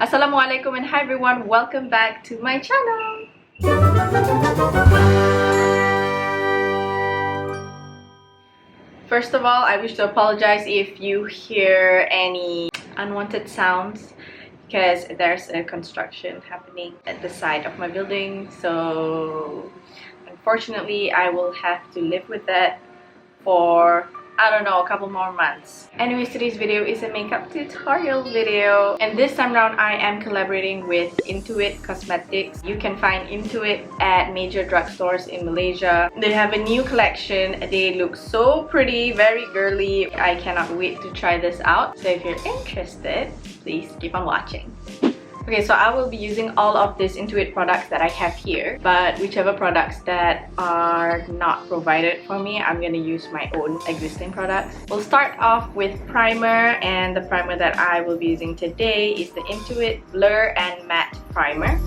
Assalamualaikum and hi everyone, welcome back to my channel. First of all, I wish to apologize if you hear any unwanted sounds because there's a construction happening at the side of my building, so unfortunately I will have to live with that for I don't know, a couple more months. Anyways, today's video is a makeup tutorial video, and this time around I am collaborating with IN2IT Cosmetics. You can find IN2IT at major drugstores in Malaysia. They have a new collection. They look so pretty, very girly. I cannot wait to try this out. So if you're interested, please keep on watching. Okay, so I will be using all of these IN2IT products that I have here, but whichever products that are not provided for me, I'm gonna use my own existing products. We'll start off with primer, and the primer that I will be using today is the IN2IT Blur and Matte Primer.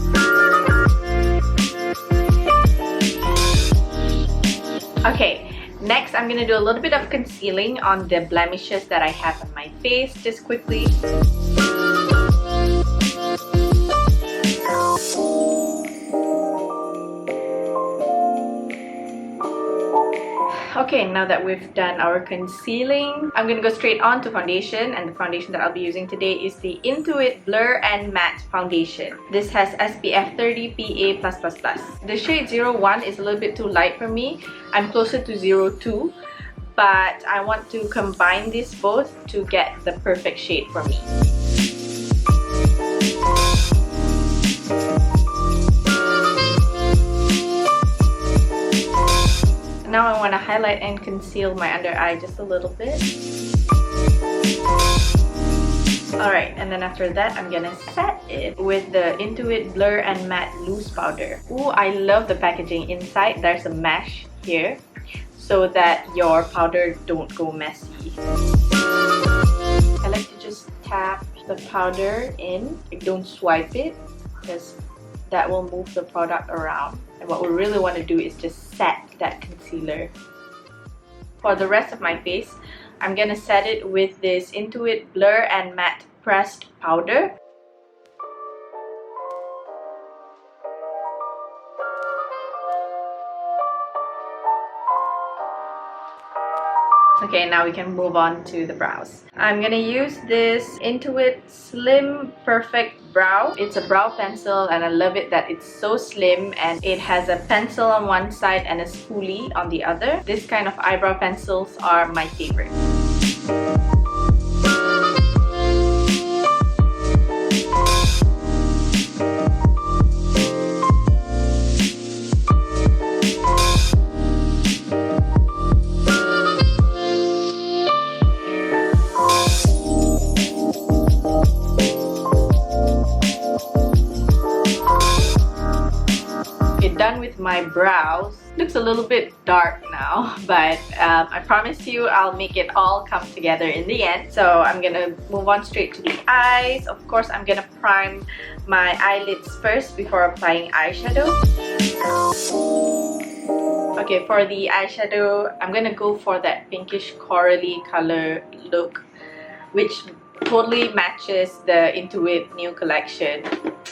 Okay, next I'm gonna do a little bit of concealing on the blemishes that I have on my face, just quickly. Okay, now that we've done our concealing, I'm gonna go straight on to foundation, and the foundation that I'll be using today is the IN2IT Blur and Matte Foundation. This has SPF 30 PA+++. The shade 01 is a little bit too light for me. I'm closer to 02, but I want to combine these both to get the perfect shade for me. Now I want to highlight and conceal my under eye just a little bit. Alright, and then after that, I'm gonna set it with the IN2IT Blur and Matte Loose Powder. Ooh, I love the packaging inside. There's a mesh here so that your powder don't go messy. I like to just tap the powder in. Don't swipe it because that will move the product around. And what we really want to do is just set that concealer. For the rest of my face, I'm gonna set it with this IN2IT Blur and Matte Pressed Powder. Okay, now we can move on to the brows. I'm gonna use this IN2IT Slim Perfect Brow. It's a brow pencil and I love it that it's so slim and it has a pencil on one side and a spoolie on the other. This kind of eyebrow pencils are my favorite. Done with my brows. Looks a little bit dark now, but I promise you I'll make it all come together in the end. So I'm gonna move on straight to the eyes. Of course, I'm gonna prime my eyelids first before applying eyeshadow. Okay, for the eyeshadow, I'm gonna go for that pinkish corally color look, which totally matches the IN2IT new collection.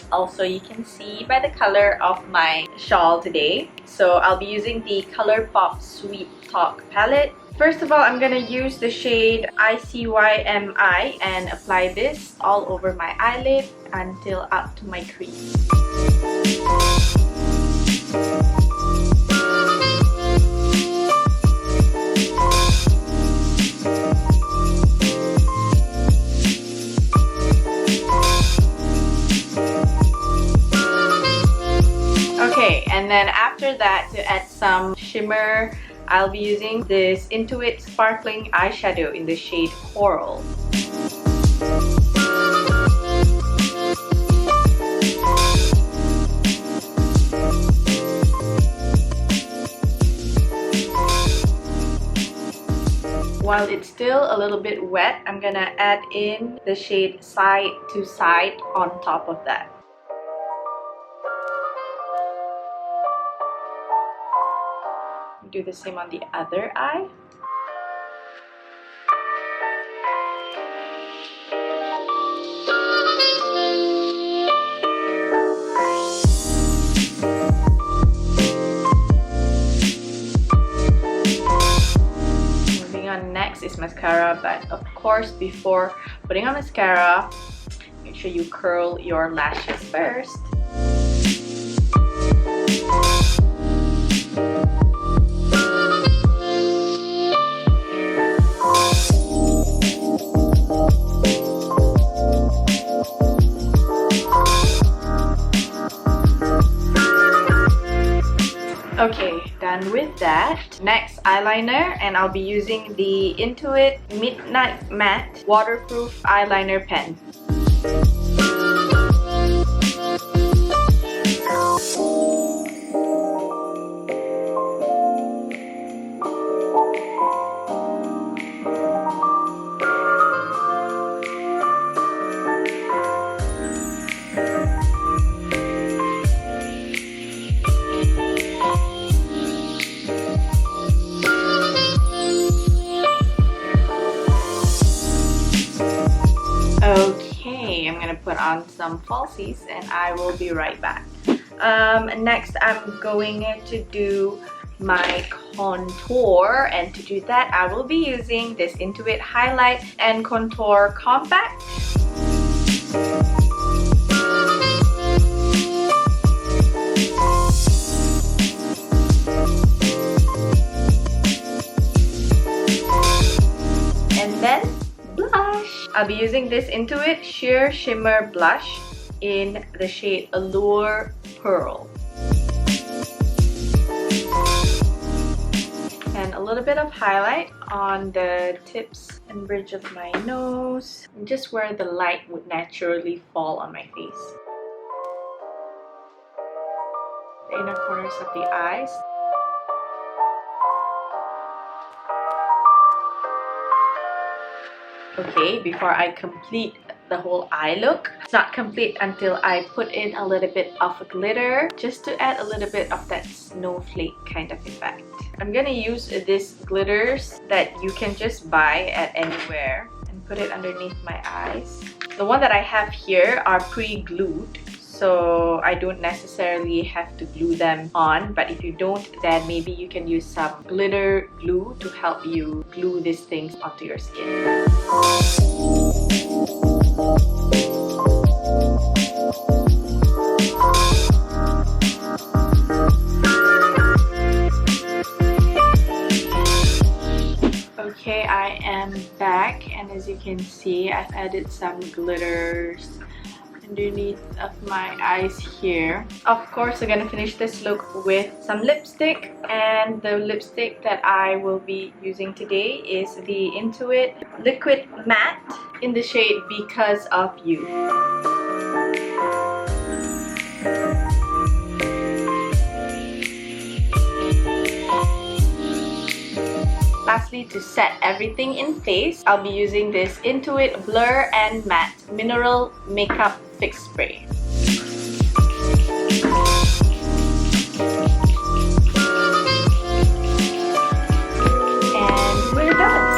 Also, you can see by the color of my shawl today. So I'll be using the ColourPop Sweet Talk palette. First of all, I'm gonna use the shade ICYMI and apply this all over my eyelid until up to my crease. And then after that, to add some shimmer, I'll be using this IN2IT Sparkling Eyeshadow in the shade Coral. While it's still a little bit wet, I'm gonna add in the shade Side to Side on top of that. Do the same on the other eye. mascara, but of course before putting on mascara, make sure you curl your lashes first. Okay, done with that. Next, eyeliner, and I'll be using the IN2IT Midnight Matte Waterproof Eyeliner Pen. Okay, I'm gonna put on some falsies and I will be right back. Next, I'm going to do my contour, and to do that, I will be using this IN2IT Highlight and Contour Compact. And then blush. I'll be using this IN2IT Sheer Shimmer Blush in the shade Allure Pearl. And a little bit of highlight on the tips and bridge of my nose, and just where the light would naturally fall on my face. The inner corners of the eyes. Okay, before I complete the whole eye look, it's not complete until I put in a little bit of glitter, just to add a little bit of that snowflake kind of effect. I'm gonna use this glitters that you can just buy at anywhere and put it underneath my eyes. The one that I have here are pre-glued, so I don't necessarily have to glue them on, but if you don't, then maybe you can use some glitter glue to help you glue these things onto your skin. Okay, I am back, and as you can see, I've added some glitters underneath of my eyes here. Of course, I'm gonna finish this look with some lipstick, and the lipstick that I will be using today is the IN2IT Liquid Matte in the shade Because of You. Lastly, to set everything in place, I'll be using this IN2IT Blur and Matte Mineral Makeup Fix Spray. And we're done!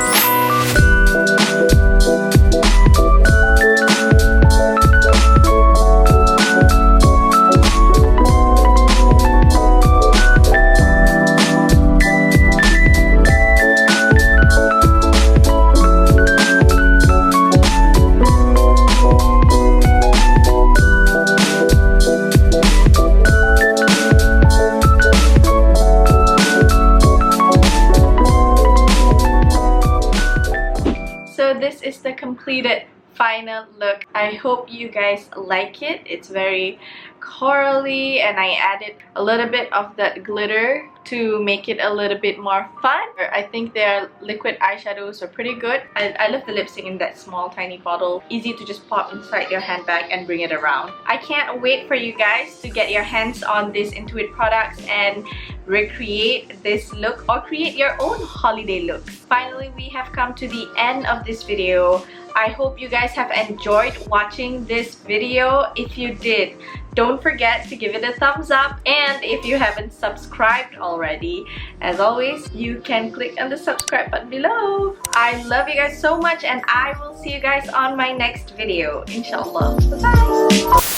This is the completed final look. I hope you guys like it. It's very corally, and I added a little bit of that glitter to make it a little bit more fun. I think their liquid eyeshadows are pretty good. I love the lipstick in that small tiny bottle. Easy to just pop inside your handbag and bring it around. I can't wait for you guys to get your hands on these IN2IT products and recreate this look or create your own holiday looks. Finally, we have come to the end of this video. I hope you guys have enjoyed watching this video. If you did, don't forget to give it a thumbs up, and if you haven't subscribed already, as always, you can click on the subscribe button below. I love you guys so much, and I will see you guys on my next video, inshallah. Bye-bye!